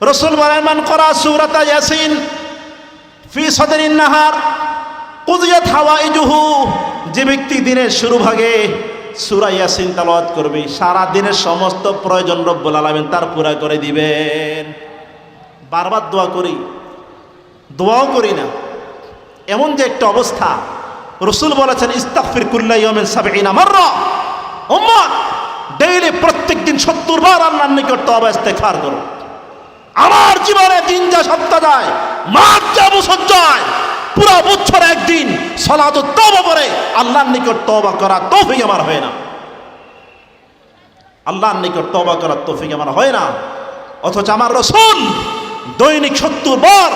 রাসূল বলেন, মান করা সূরাতা ইয়াসিন ফি সাদরিন নাহার কুদিয়াত হাওয়াইজুহু, যে ব্যক্তি দিনের শুরু ভাগে সূরা ইয়াসিন তেলাওয়াত করবে, সারা দিনের সমস্ত প্রয়োজন রব্বুল আলামিন তার পুরা করে দিবেন। বারবার দোয়া করি, দোয়াও করি না, এমন যে একটা অবস্থা। রাসূল বলেছেন, ইস্তাগফির কুল্লা ইয়াউমিন ৭০ মাররা, উম্মত ডেইলি প্রত্যেক দিন ৭০ বার আল্লাহর নিকট তওবা ইস্তেগফার করো। আমার জীবনে দিন যা সপ্তাহ যায়, মাস যা বছর যায়, পুরো বছর একদিন সালাত ও তওবা করে আল্লাহর নিকট তওবা করার তৌফিক আমার হয় না। আল্লাহর নিকট তওবা করার তৌফিক আমার হয় না, অথচ আমার রাসূল দৈনিক ৭০ বার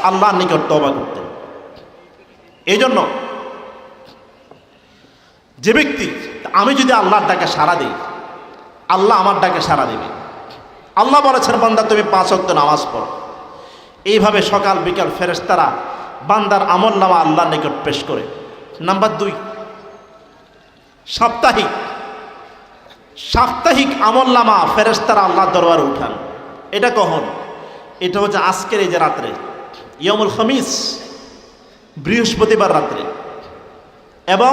আল্লাহর নিকট তওবা করতেন। এই জন্য যে ব্যক্তি, আমি যদি আল্লাহর ডাকে সাড়া দিই, আল্লাহ আমার ডাকে সাড়া দেবে। আল্লাহ বলেছেন, বান্দা তুমি ৫ ওয়াক্ত নামাজ পড়ো। এইভাবে সকাল বিকাল ফেরেশতারা বান্দার আমলনামা আল্লাহর নিকট পেশ করে। নাম্বার ২, সাপ্তাহিক আমলনামা ফেরেশতারা আল্লাহর দরবারে উঠান। এটা কখন? এটা হচ্ছে আজকের এই যে রাত্রে, ইয়ামুল খামিস, বৃহস্পতিবার রাত্রে এবং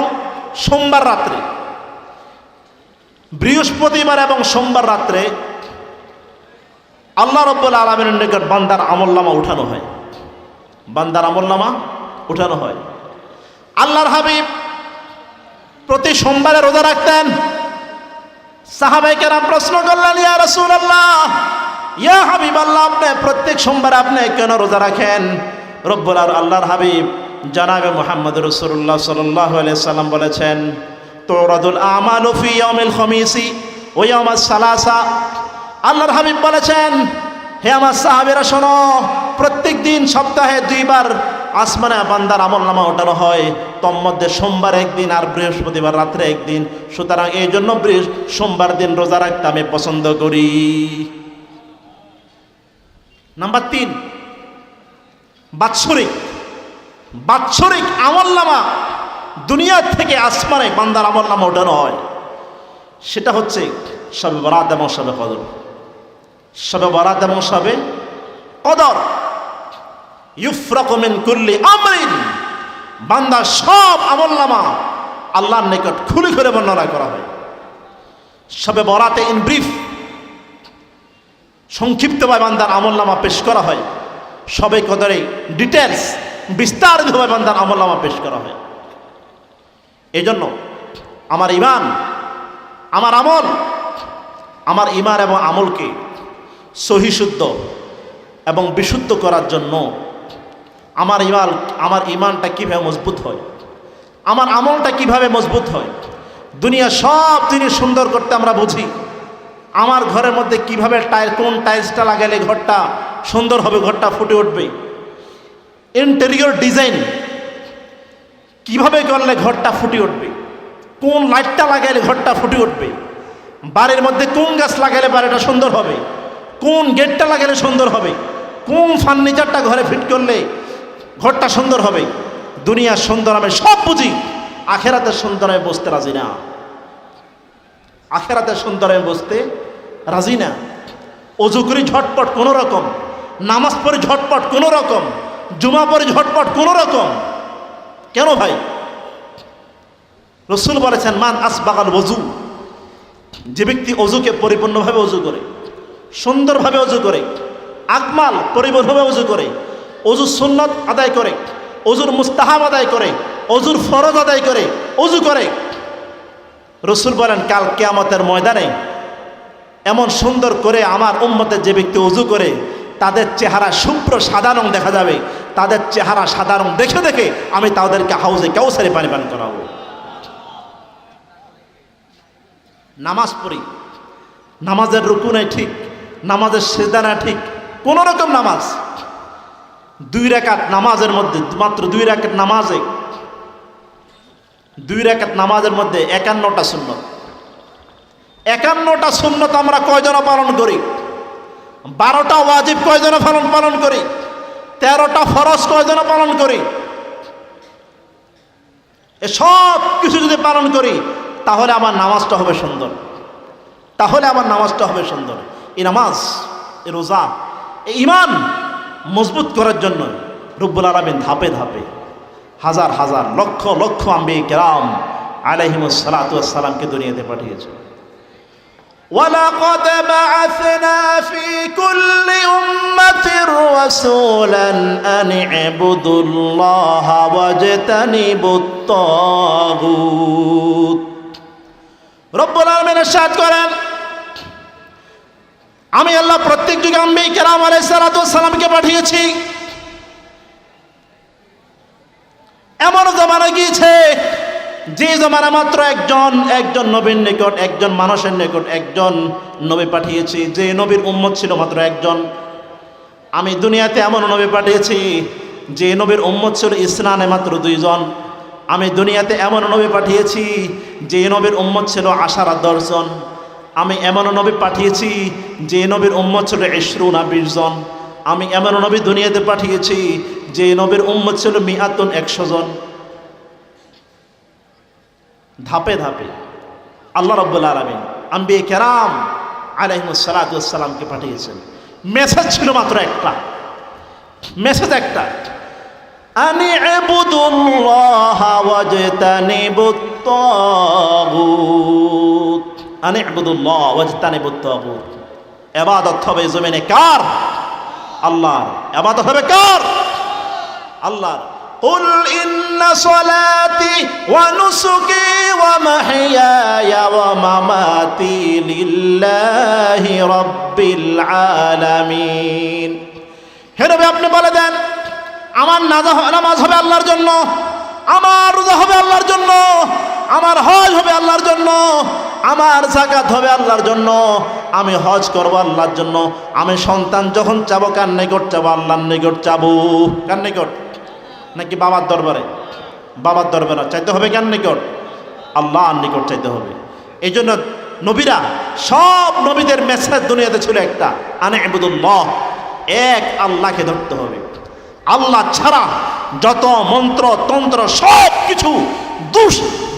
সোমবার রাত্রে। বৃহস্পতিবার এবং সোমবার রাত্রে আল্লাহ রাব্বুল আলামিনের নিকট বান্দার আমলনামা উঠানো হয়, বান্দার আমলনামা উঠানো হয়। আল্লাহর হাবিব প্রতি সোমবারে রোজা রাখতেন। সাহাবায়ে কেরাম প্রশ্ন করলেন, ইয়া রাসূলুল্লাহ, ইয়া হাবিবাল্লাহ, আপনি প্রত্যেক সোমবারে আপনি কেন রোজা রাখেন? আল্লাহর হাবিব জনাবে মুহাম্মদ রাসূলুল্লাহ সাল্লাল্লাহু আলাইহি সাল্লাম বলেছেন, তুরাদুল আমালু ফি ইয়াউমিল খামিসি ওয়া ইয়াউমাস সালাসা। আল্লাহর হাবিব বলেছেন, হে আমার সাহাবীরা শোনো, প্রত্যেক দিন সপ্তাহে 2 বার আসমানে বান্দার আমলনামা ওঠানো হয়, তোর মধ্যে সোমবার একদিন আর বৃহস্পতিবার রাত্রে একদিন। সুতরাং এই জন্য সোমবার দিন রোজা রাখতে আমি পছন্দ করি। নাম্বার 3, বাৎসরিক আমলনামা দুনিয়া থেকে আসমানে বান্দার আমলনামা ওঠানো হয়। সেটা হচ্ছে শবে বরাত এবং শবে কদর। শবে বরাত এবং শবে কদর ইউফরাকু মিন কুল্লি আমরিন, বান্দার সব আমলনামা আল্লাহর নিকট খুলে খুলে বর্ণনা করা হয়। শবে বরাতে ইন ব্রিফ, সংক্ষিপ্তভাবে বান্দার আমলনামা পেশ করা হয়। শবে কদরে ডিটেলস, বিস্তারিতভাবে বান্দার আমলনামা পেশ করা হয়। এই জন্য আমার ইমান, আমার আমল, আমার ইমান এবং আমলকে সহিশুদ্ধ এবং বিশুদ্ধ করার জন্য আমার ইমানটা কিভাবে মজবুত হয়, আমার আমলটা কিভাবে মজবুত হয়। দুনিয়া সব জিনিস সুন্দর করতে আমরা বুঝি। আমার ঘরের মধ্যে কিভাবে কোন টাইলসটা লাগালে ঘরটা সুন্দর হবে, ঘরটা ফুটে উঠবে, ইন্টেরিয়র ডিজাইন কিভাবে করলে ঘরটা ফুটে উঠবে, কোন লাইটটা লাগাইলে ঘরটা ফুটে উঠবে, বাড়ির মধ্যে কোন গাছ লাগাইলে বাড়িটা সুন্দর হবে, কোন গেটটা লাগাইলে সুন্দর হবে, কোন ফার্নিচারটা ঘরে ফিট করলে ঘরটা সুন্দর হবে। দুনিয়ার সুন্দর আমি সব বুঝি, আখেরাতের সুন্দর আমি বুঝতে রাজি না। আখেরাতের সুন্দর আমি বুঝতে রাজি না। অজু করি ঝটপট কোনো রকম, নামাজ পড়ি ঝটপট কোনো রকম, জুমা পড়ি ঝটপট কোনো রকম। কেন ভাই? রাসূল বলেছেন, মান আসবাগাল ওযু, যে ব্যক্তি অজুকে পরিপূর্ণভাবে অজু করে, সুন্দরভাবে অজু করে, আকমাল পরিপূর্ণভাবে অজু করে, অজুর সুন্নত আদায় করে, অজুর মুস্তাহাব আদায় করে, অজুর ফরজ আদায় করে, অজু করে, রাসূল বলেন কাল কিয়ামতের ময়দানে এমন সুন্দর করে আমার উম্মতের যে ব্যক্তি অজু করে তাদের চেহারা শুভ্র সাদা রং দেখা যাবে। তাদের চেহারা সাদা রং দেখে দেখে আমি তাদেরকে হাউজে কাউসারে পানি পান করাবো। নামাজ পড়ি, নামাজের রুকু নাই ঠিক, নামাজের সিজদা না ঠিক, কোন রকম নামাজ। 2 রাকাত নামাজের মধ্যে, মাত্র 2 রাকাত নামাজে, 2 রাকাত নামাজের মধ্যে 51টা সুন্নত। 51টা সুন্নত আমরা কয়জন পালন করি? 12টা ওয়াজিব কয়জন পালন করি? 13টা ফরজ কয়জন পালন করি? এসব কিছু যদি পালন করি তাহলে আমার নামাজটা হবে সুন্দর, তাহলে আমার নামাজটা হবে সুন্দর। এই নামাজ, এই রোজা, এই ঈমান মজবুত করার জন্য রব্বুল আলামিন ধাপে ধাপে হাজার হাজার লক্ষ লক্ষ আম্বিয়া কেরাম আলাইহিমুস সালাতু ওয়াস সালামকে দুনিয়াতে পাঠিয়েছেন। ولقد بعثنا في كل أمة رسولا أن اعبدوا الله واجتنبوا الطاغوت। রব্বুল আলামিন ইরশাদ করেন, আমি আল্লাহ প্রত্যেক যুগে আম্বিয়া কেরাম আলাইহিস সালাতু ওয়াস সালামকে পাঠিয়েছি। এমন জমানা গিয়েছে যে জমানা মাত্র একজন নবীর নিকট, একজন মানুষের নিকট একজন নবী পাঠিয়েছি, যে নবীর উম্মত ছিল মাত্র একজন। আমি দুনিয়াতে এমন নবী পাঠিয়েছি যে নবীর উম্মত ছিল ইসনানে মাত্র 2 জন। আমি দুনিয়াতে এমন নবী পাঠিয়েছি যে নবীর উম্মত ছিল 10 জন। আমি এমন নবী পাঠিয়েছি যে নবীর উম্মত ছিল 20 জন। আমি এমন নবী দুনিয়াতে পাঠিয়েছি যে নবীর উম্মত ছিল 100 জন। ধাপে ধাপে আল্লাহ রাব্বুল আলামিন আম্বিয়া কেরাম আলাইহিমুস সালাতু ওয়াস সালামকে পাঠিয়েছেন। মেসেজ ছিল মাত্র একটা, মেসেজ একটা, আনি ইবুদুল্লাহ ওয়াজতানিবুত তাগুত। আনি ইবুদুল্লাহ ওয়াজতানিবুত তাগুত। ইবাদত হবে জমিনে কার? আল্লাহর। ইবাদত হবে কার? আল্লাহর। قل إن صلاتي ونسكي ومحياي ومماتي لله رب العالمين। হে নবী, আপনি বলে দেন, আমার নামাজ হবে আল্লাহর জন্য, আমার রোজা হবে আল্লাহর জন্য, আমার হজ হবে আল্লাহর জন্য, আমার যাকাত হবে আল্লাহর জন্য, আমি হজ করব আল্লাহর জন্য, আমি সন্তান যখন চাবো কার নিকট চাবো? আল্লাহর নিকট চাবো। কার নিকট? নাকি বাবার দরবারে? বাবার দরবারে চাইতে হবে কার নিকট? আল্লাহর নিকট চাইতে হবে। এই জন্য নবীরা, সব নবীদের মেসেজ দুনিয়াতে ছিল একটা, আনে ইবুদুল্লাহ, এক আল্লাহকে ধরতে হবে। আল্লাহ ছাড়া যত মন্ত্র তন্ত্র সব কিছু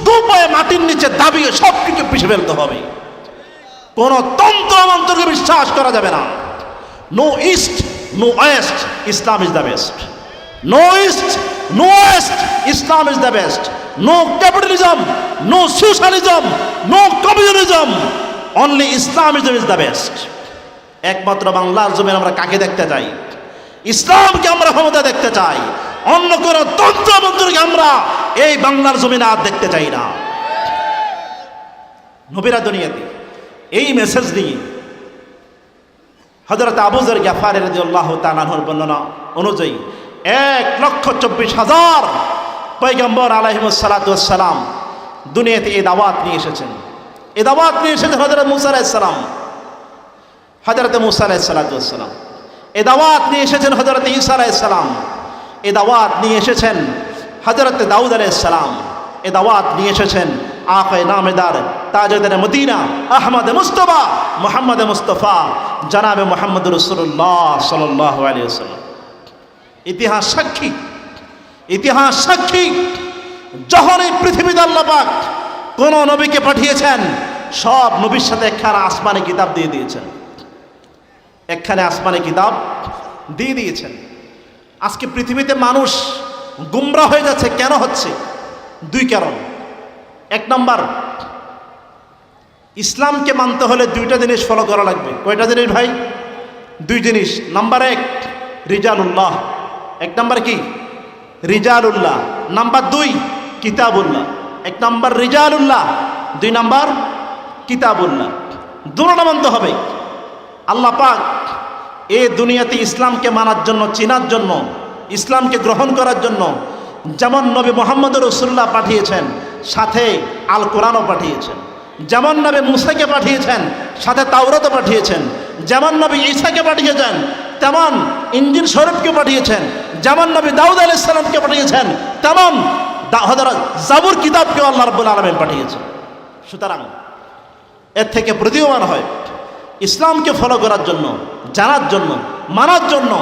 দুপায়ে মাটির নিচে দাবিয়ে সব কিছু পিছিয়ে ফেলতে হবে। কোন তন্ত্র মন্ত্রকে বিশ্বাস করা যাবে না। No east no west, Islam is the best. No East, no West, Islam is the best. No capitalism, no socialism, no communism, only Islamism is the best. একমাত্র বাংলার জমিনে আমরা কাকে দেখতে চাই? ইসলামকে আমরা ক্ষমতা দেখতে চাই। অন্য কোন তন্ত্র মন্ত্রকে আমরা এই বাংলার জমিনে আর দেখতে চাই না। নবীরা দুনিয়াতে এই মেসেজ দিয়ে হযরত আবু যর গফারী রাদিয়াল্লাহু তাআলা আনহুর বর্ণনা অনুযায়ী 1,24,000 পয়গম্বর আলাইহিমুস সালাতু ওয়াস সালাম দুনিয়াতে এই দাওয়াত নিয়ে এসেছেন। এই দাওয়াত নিয়ে এসেছেন হযরত মুসা আলাইহিস সালাম, হযরত মুসা আলাইহিস সালাতু ওয়াস সালাম। এই দাওয়াত নিয়ে এসেছেন হযরত ঈসা আলাইহিস সালাম। এই দাওয়াত নিয়ে এসেছেন হযরত দাউদ আলাইহিস সালাম। এই দাওয়াত নিয়ে এসেছেন আকায়ে নামেদার তাজদার মদিনা আহমদ মুস্তাফা মুহাম্মদ মুস্তাফা জনাবে মুহাম্মদ রাসূলুল্লাহ সাল্লাল্লাহু আলাইহি ওয়াসাল্লাম। ইতিহাস সাক্ষী, ইতিহাস সাক্ষী, যখন এই পৃথিবীতে আল্লাহ পাক কোন নবীকে পাঠিয়েছেন, সব নবীর সাথে একখানা আসমানি কিতাব দিয়ে দিয়েছেন। একখানে আসমানি কিতাব দিয়ে দিয়েছেন। আজকে পৃথিবীতে মানুষ গুমরা হয়ে যাচ্ছে। কেন হচ্ছে? 2 কারণ। 1 নম্বর, ইসলামকে মানতে হলে 2টা জিনিস ফলো করা লাগবে। কয়টা জিনিস ভাই? 2 জিনিস। নাম্বার 1 রিজালুল্লাহ। 1 নম্বর কি? রিজালুল্লাহ। নাম্বার 2 কিতাবুল্লাহ। 1 নম্বর রিজালুল্লাহ, 2 নম্বর কিতাবুল্লাহ। দুটোটা মানতে হবে। আল্লাহ পাক এই দুনিয়াতে ইসলামকে মানার জন্য, চেনার জন্য, ইসলামকে গ্রহণ করার জন্য যেমন নবী মুহাম্মদ রাসূলুল্লাহ পাঠিয়েছেন, সাথে আল কোরআনও পাঠিয়েছেন। যেমন নবী মুসাকে পাঠিয়েছেন, সাথে তাওরাতও পাঠিয়েছেন। যেমন নবী ঈসাকে পাঠিয়েছেন, তেমন ইনজিল শরীফকে পাঠিয়েছেন। যেমন নবী দাউদ আলাইহিস সালামকে পাঠিয়েছেন, তেমন হযরত জাবুর কিতাবকেও আল্লাহ রাব্বুল আলামিন পাঠিয়েছেন। সুতরাং এর থেকে প্রতীয়মান হয় ইসলামকে ফলো করার জন্য, জানার জন্য, মানার জন্য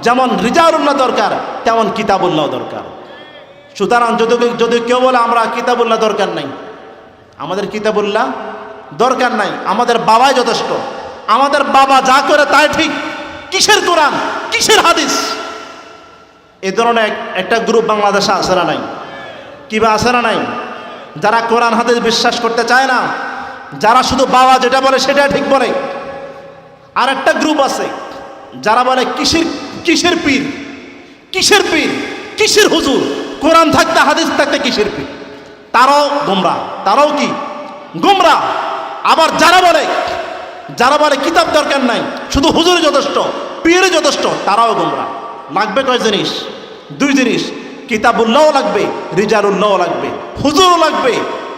যেমন রিজালুল্লাহ দরকার, তেমন কিতাবুল্লাহ দরকার। সুতরাং যদি কেউ বলে আমরা কিতাবুল্লাহ দরকার নাই, আমাদের কিতাবুল্লাহ দরকার নাই, আমাদের বাবাই যথেষ্ট, আমাদের বাবা যা করে তাই ঠিক, কিসের কোরআন? কোরআন, কিসের হাদিস? এ ধরনের একটা গ্রুপ বাংলাদেশে আছে না নাই? কিবা আছে না নাই? যারা কোরআন হাদিস বিশ্বাস করতে চায় না, যারা শুধু বাবা যেটা বলে সেটা ঠিক বলে। আর একটা গ্রুপ আছে যারা বলে কিসের পীর, কিসের পীর, কিসের হুজুর, কোরআন থাকতে হাদিস থাকতে কিসের পীর। তারাও গোমরা, তারাও কি গোমরা। আবার যারা বলে কিতাব দরকার নাই, শুধু হুজুরই যথেষ্ট, পীরই যথেষ্ট, তারাও গোমরা। লাগবে কয় জিনিস? দুই জিনিস, কিতাবুল্লাহও লাগবে, রিজালুল্লাহও লাগবে, হুজুরও লাগবে,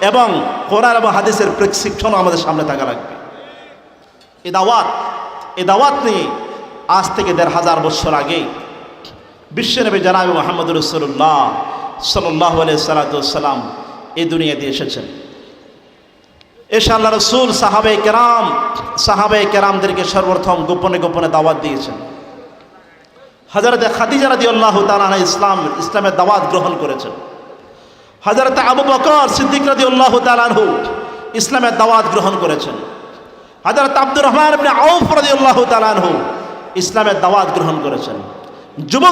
এবং কোরআন এবং হাদিসের প্রেসক্রিপশনও আমাদের সামনে থাকা লাগবে। এ দাওয়াত নিয়ে আজ থেকে ১৫০০ বছর আগে বিশ্বনবী জনাব মুহাম্মদ রাসূলুল্লাহ সাল্লাল্লাহু আলাইহি সাল্লাম এই দুনিয়াতে এসেছেন। এসে আল্লাহ রসুল সাহাবে কেরামদেরকে সর্বপ্রথম গোপনে গোপনে দাওয়াত দিয়েছেন। হযরত খাদিজা রাদিয়াল্লাহু তাআলা আনহা ইসলামের দাওয়াত গ্রহণ করেছেন। হযরত আবু বকর সিদ্দিক রাদিয়াল্লাহু তাআলা আনহু ইসলামের দাওয়াত গ্রহণ করেছেন। হযরত আব্দুর রহমান ইবনে আউফ রাদিয়াল্লাহু তাআলা আনহু ইসলামের দাওয়াত গ্রহণ করেছেন। যুবক